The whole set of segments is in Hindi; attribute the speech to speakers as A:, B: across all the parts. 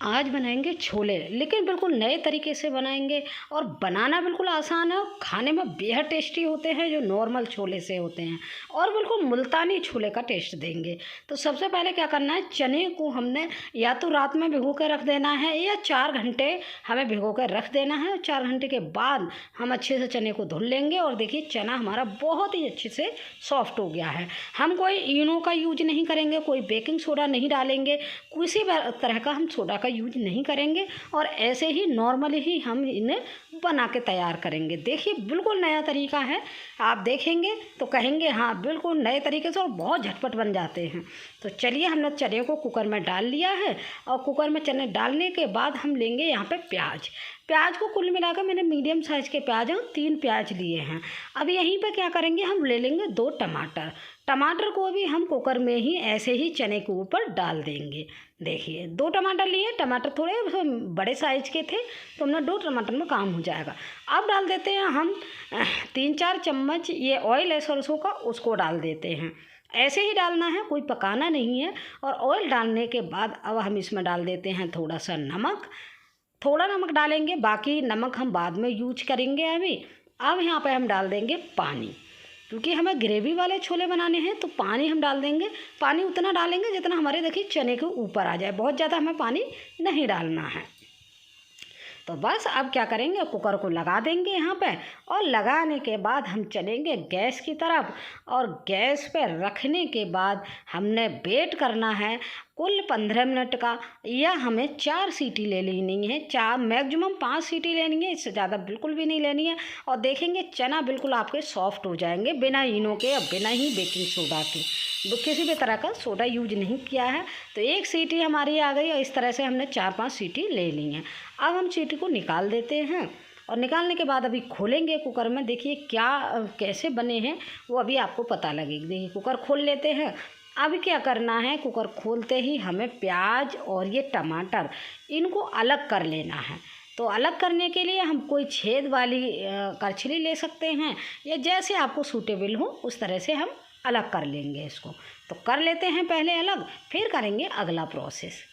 A: आज बनाएंगे छोले, लेकिन बिल्कुल नए तरीके से बनाएंगे और बनाना बिल्कुल आसान है और खाने में बेहद टेस्टी होते हैं जो नॉर्मल छोले से होते हैं, और बिल्कुल मुल्तानी छोले का टेस्ट देंगे। तो सबसे पहले क्या करना है, चने को हमने या तो रात में भिगो कर रख देना है या 4 घंटे हमें भिगो कर रख देना है। और 4 घंटे के बाद हम अच्छे से चने को धुल लेंगे और देखिए चना हमारा बहुत ही अच्छे से सॉफ्ट हो गया है। हम कोई इनो का यूज नहीं करेंगे, कोई बेकिंग सोडा नहीं डालेंगे, किसी तरह का हम सोडा का यूज नहीं करेंगे और ऐसे ही नॉर्मली ही हम इन्हें बना के तैयार करेंगे। देखिए बिल्कुल नया तरीका है, आप देखेंगे तो कहेंगे हाँ बिल्कुल नए तरीके से और बहुत झटपट बन जाते हैं। तो चलिए हमने चने को कुकर में डाल लिया है और कुकर में चने डालने के बाद हम लेंगे यहाँ पे प्याज को कुल मिलाकर मैंने मीडियम साइज़ के प्याज हैं 3 प्याज लिए हैं। अब यहीं पे क्या करेंगे, हम ले लेंगे 2 टमाटर को भी हम कुकर में ही ऐसे ही चने के ऊपर डाल देंगे। देखिए 2 टमाटर लिए, टमाटर थोड़े बड़े साइज़ के थे तो हमने 2 टमाटर में काम हो जाएगा। अब डाल देते हैं हम 3-4 चम्मच ये ऑयल है सरसों का, उसको डाल देते हैं। ऐसे ही डालना है, कोई पकाना नहीं है। और ऑयल डालने के बाद अब हम इसमें डाल देते हैं थोड़ा सा नमक, थोड़ा नमक डालेंगे, बाकी नमक हम बाद में यूज करेंगे अभी। अब यहाँ पे हम डाल देंगे पानी, क्योंकि हमें ग्रेवी वाले छोले बनाने हैं तो पानी हम डाल देंगे। पानी उतना डालेंगे जितना हमारे देखिए चने के ऊपर आ जाए, बहुत ज़्यादा हमें पानी नहीं डालना है। तो बस अब क्या करेंगे, कुकर को लगा देंगे यहाँ पे और लगाने के बाद हम चलेंगे गैस की तरफ। और गैस पे रखने के बाद हमने वेट करना है कुल 15 मिनट का, या हमें 4 सीटी ले लेनी है। 4 मैक्सिमम 5 सीटी लेनी है, इससे ज़्यादा बिल्कुल भी नहीं लेनी है। और देखेंगे चना बिल्कुल आपके सॉफ्ट हो जाएंगे बिना इनो के और बिना ही बेकिंग सोडा के, किसी भी तरह का सोडा यूज नहीं किया है। तो 1 सीटी हमारी आ गई और इस तरह से हमने 4-5 सीटी ले ली हैं। अब हम सीटी को निकाल देते हैं और निकालने के बाद अभी खोलेंगे कुकर में, देखिए क्या कैसे बने हैं वो अभी आपको पता लगेगा। देखिए कुकर खोल लेते हैं। अब क्या करना है, कुकर खोलते ही हमें प्याज और ये टमाटर इनको अलग कर लेना है। तो अलग करने के लिए हम कोई छेद वाली करछली ले सकते हैं या जैसे आपको सूटेबल हो उस तरह से हम अलग कर लेंगे इसको। तो कर लेते हैं पहले अलग, फिर करेंगे अगला प्रोसेस।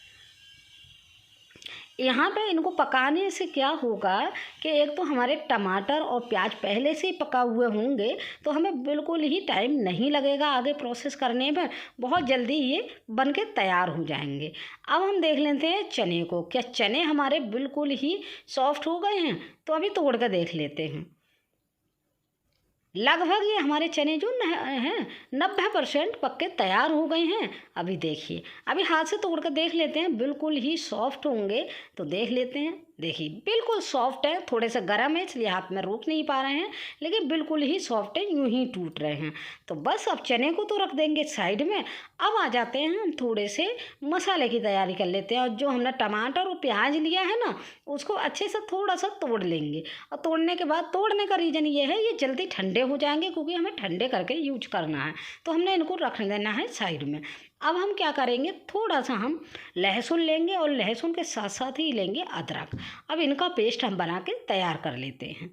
A: यहाँ पे इनको पकाने से क्या होगा कि एक तो हमारे टमाटर और प्याज पहले से ही पका हुए होंगे तो हमें बिल्कुल ही टाइम नहीं लगेगा आगे प्रोसेस करने में, बहुत जल्दी ये बन के तैयार हो जाएंगे। अब हम देख लेते हैं चने को, क्या चने हमारे बिल्कुल ही सॉफ्ट हो गए हैं? तो अभी तोड़ कर देख लेते हैं। लगभग ये हमारे चने जो हैं 90% पक्के तैयार हो गए हैं। अभी देखिए, अभी हाथ से तोड़ कर देख लेते हैं, बिल्कुल ही सॉफ्ट होंगे तो देख लेते हैं। देखिए बिल्कुल सॉफ्ट है, थोड़े से गर्म है इसलिए हाथ में रोक नहीं पा रहे हैं, लेकिन बिल्कुल ही सॉफ्ट है, यूं ही टूट रहे हैं। तो बस अब चने को तो रख देंगे साइड में। अब आ जाते हैं हम थोड़े से मसाले की तैयारी कर लेते हैं। और जो हमने टमाटर और प्याज लिया है ना, उसको अच्छे से थोड़ा सा तोड़ लेंगे। और तोड़ने के बाद, तोड़ने का रीज़न ये है ये जल्दी ठंडे हो जाएंगे क्योंकि हमें ठंडे करके यूज करना है, तो हमने इनको रख देना है साइड में। अब हम क्या करेंगे, थोड़ा सा हम लहसुन लेंगे और लहसुन के साथ साथ ही लेंगे अदरक। अब इनका पेस्ट हम बना के तैयार कर लेते हैं।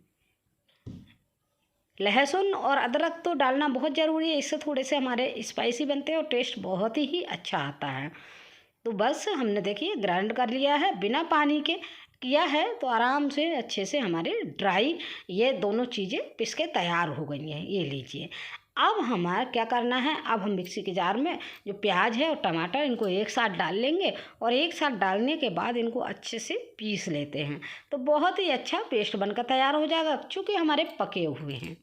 A: लहसुन और अदरक तो डालना बहुत ज़रूरी है, इससे थोड़े से हमारे स्पाइसी बनते हैं और टेस्ट बहुत ही अच्छा आता है। तो बस हमने देखिए ग्राइंड कर लिया है, बिना पानी के किया है, तो आराम से अच्छे से हमारे ड्राई ये दोनों चीज़ें पिस के तैयार हो गई हैं। ये लीजिए। अब हमारा क्या करना है, अब हम मिक्सी के जार में जो प्याज है और टमाटर इनको एक साथ डाल लेंगे और एक साथ डालने के बाद इनको अच्छे से पीस लेते हैं। तो बहुत ही अच्छा पेस्ट बनकर तैयार हो जाएगा क्योंकि हमारे पके हुए हैं।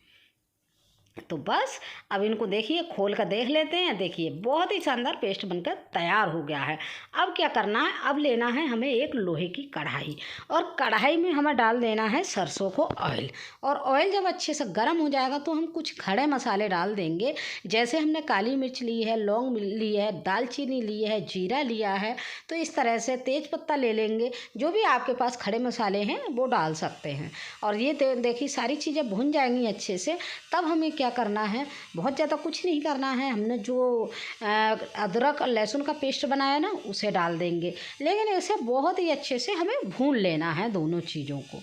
A: तो बस अब इनको देखिए खोल कर देख लेते हैं। देखिए बहुत ही शानदार पेस्ट बनकर तैयार हो गया है। अब क्या करना है, अब लेना है हमें एक लोहे की कढ़ाई और कढ़ाई में हमें डाल देना है सरसों को ऑयल। और ऑयल जब अच्छे से गर्म हो जाएगा तो हम कुछ खड़े मसाले डाल देंगे। जैसे हमने काली मिर्च ली है, लौंग ली है, दालचीनी ली है, जीरा लिया है, तो इस तरह से तेज पत्ता ले लेंगे। जो भी आपके पास खड़े मसाले हैं वो डाल सकते हैं। और ये देखिए सारी चीज़ें भुन जाएंगी अच्छे से। तब हमें क्या करना है, बहुत ज़्यादा कुछ नहीं करना है, हमने जो अदरक और लहसुन का पेस्ट बनाया ना उसे डाल देंगे। लेकिन इसे बहुत ही अच्छे से हमें भून लेना है दोनों चीज़ों को।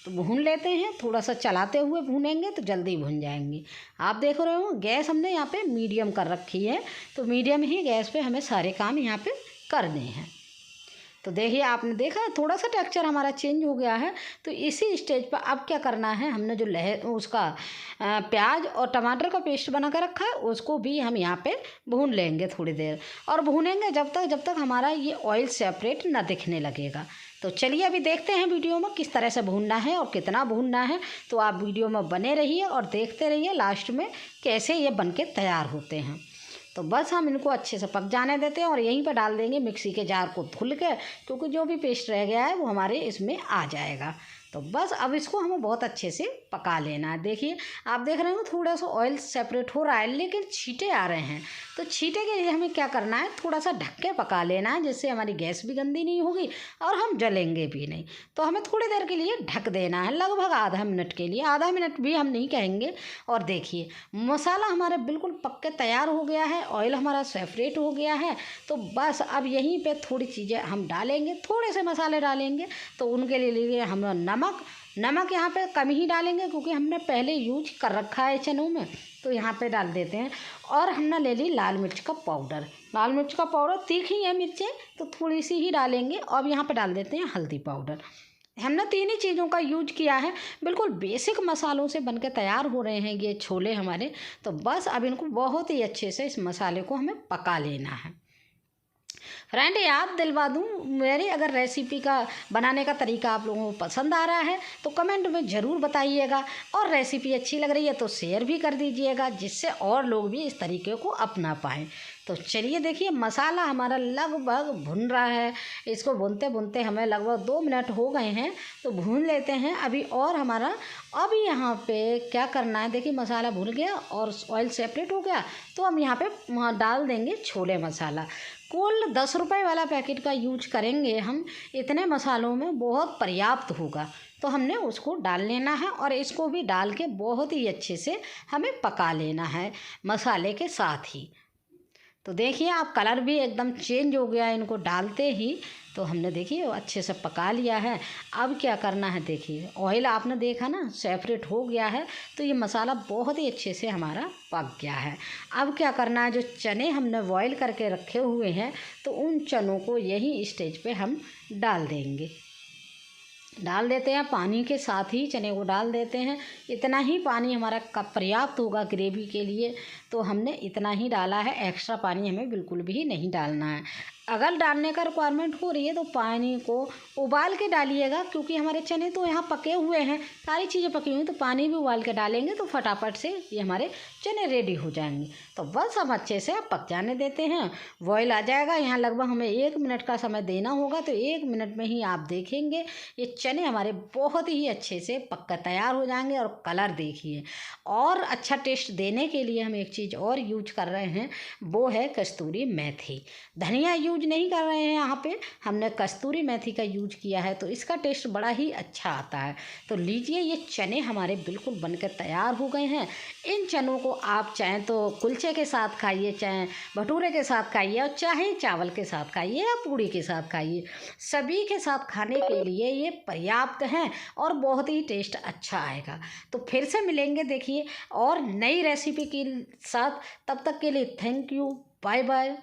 A: तो भून लेते हैं, थोड़ा सा चलाते हुए भूनेंगे तो जल्दी भून जाएंगी। आप देख रहे हो गैस हमने यहाँ पे मीडियम कर रखी है, तो मीडियम ही गैस पे हमें सारे काम यहाँ पे करने हैं। तो देखिए आपने देखा थोड़ा सा टेक्सचर हमारा चेंज हो गया है। तो इसी स्टेज पर अब क्या करना है, हमने जो उसका प्याज और टमाटर का पेस्ट बना कर रखा है उसको भी हम यहाँ पे भून लेंगे थोड़ी देर, और भूनेंगे जब तक हमारा ये ऑयल सेपरेट ना दिखने लगेगा। तो चलिए अभी देखते हैं वीडियो में किस तरह से भूनना है और कितना भूनना है। तो आप वीडियो में बने रहिए और देखते रहिए लास्ट में कैसे ये बन के तैयार होते हैं। तो बस हम इनको अच्छे से पक जाने देते हैं और यहीं पर डाल देंगे मिक्सी के जार को धुल के, क्योंकि जो भी पेस्ट रह गया है वो हमारे इसमें आ जाएगा। तो बस अब इसको हमें बहुत अच्छे से पका लेना है। देखिए आप देख रहे हो थोड़ा सा ऑयल सेपरेट हो रहा है लेकिन छींटे आ रहे हैं। तो छींटे के लिए हमें क्या करना है, थोड़ा सा ढक के पका लेना है, जिससे हमारी गैस भी गंदी नहीं होगी और हम जलेंगे भी नहीं। तो हमें थोड़ी देर के लिए ढक देना है, लगभग आधा मिनट के लिए, आधा मिनट भी हम नहीं कहेंगे। और देखिए मसाला हमारा बिल्कुल पक के तैयार हो गया है, ऑयल हमारा सेपरेट हो गया है। तो बस अब यहीं पे थोड़ी चीज़ें हम डालेंगे, थोड़े से मसाले डालेंगे। तो उनके लिए हम नमक यहाँ पे कम ही डालेंगे, क्योंकि हमने पहले यूज कर रखा है चनों में। तो यहाँ पे डाल देते हैं। और हमने ले ली लाल मिर्च का पाउडर। लाल मिर्च का पाउडर तीखी है मिर्चें, तो थोड़ी सी ही डालेंगे। अब यहाँ पे डाल देते हैं हल्दी पाउडर। हमने तीन ही चीज़ों का यूज किया है, बिल्कुल बेसिक मसालों से बनकर तैयार हो रहे हैं ये छोले हमारे। तो बस अब इनको बहुत ही अच्छे से इस मसाले को हमें पका लेना है। फ्रेंड याद दिलवा दूँ, मेरी अगर रेसिपी का बनाने का तरीका आप लोगों को पसंद आ रहा है तो कमेंट में ज़रूर बताइएगा, और रेसिपी अच्छी लग रही है तो शेयर भी कर दीजिएगा, जिससे और लोग भी इस तरीके को अपना पाएँ। तो चलिए देखिए मसाला हमारा लगभग भुन रहा है। इसको भूनते भूनते हमें लगभग 2 मिनट हो गए हैं। तो भून लेते हैं अभी। और हमारा अभी यहाँ पे क्या करना है, देखिए मसाला भुन गया और ऑयल सेपरेट हो गया। तो हम यहाँ पे डाल देंगे छोले मसाला। कुल 10 रुपये वाला पैकेट का यूज करेंगे हम, इतने मसालों में बहुत पर्याप्त होगा। तो हमने उसको डाल लेना है और इसको भी डाल के बहुत ही अच्छे से हमें पका लेना है मसाले के साथ ही। तो देखिए आप कलर भी एकदम चेंज हो गया इनको डालते ही। तो हमने देखिए अच्छे से पका लिया है। अब क्या करना है, देखिए ऑयल आपने देखा ना सेपरेट हो गया है। तो ये मसाला बहुत ही अच्छे से हमारा पक गया है। अब क्या करना है, जो चने हमने बॉईल करके रखे हुए हैं तो उन चनों को यही स्टेज पे हम डाल देंगे। डाल देते हैं पानी के साथ ही चने को डाल देते हैं। इतना ही पानी हमारा पर्याप्त होगा ग्रेवी के लिए। तो हमने इतना ही डाला है, एक्स्ट्रा पानी हमें बिल्कुल भी नहीं डालना है। अगर डालने का रिक्वायरमेंट हो रही है तो पानी को उबाल के डालिएगा, क्योंकि हमारे चने तो यहाँ पके हुए हैं, सारी चीज़ें पकी हुई हैं। तो पानी भी उबाल के डालेंगे तो फटाफट से ये हमारे चने रेडी हो जाएंगे। तो बस हम अच्छे से पक जाने देते हैं। बॉयल आ जाएगा, यहाँ लगभग हमें 1 मिनट का समय देना होगा। तो 1 मिनट में ही आप देखेंगे ये चने हमारे बहुत ही अच्छे से पक कर तैयार हो जाएंगे। और कलर देखिए, और अच्छा टेस्ट देने के लिए हम एक चीज़ और यूज कर रहे हैं, वो है कस्तूरी मेथी। धनिया यूज नहीं कर रहे हैं यहाँ पे, हमने कस्तूरी मेथी का यूज किया है। तो इसका टेस्ट बड़ा ही अच्छा आता है। तो लीजिए ये चने हमारे बिल्कुल बनकर तैयार हो गए हैं। इन चनों को आप चाहें तो कुलचे के साथ खाइए, चाहे भटूरे के साथ खाइए, और चाहे चावल के साथ खाइए या पूड़ी के साथ खाइए, सभी के साथ खाने के लिए ये पर्याप्त हैं और बहुत ही टेस्ट अच्छा आएगा। तो फिर से मिलेंगे देखिए और नई रेसिपी के साथ। तब तक के लिए थैंक यू, बाय बाय।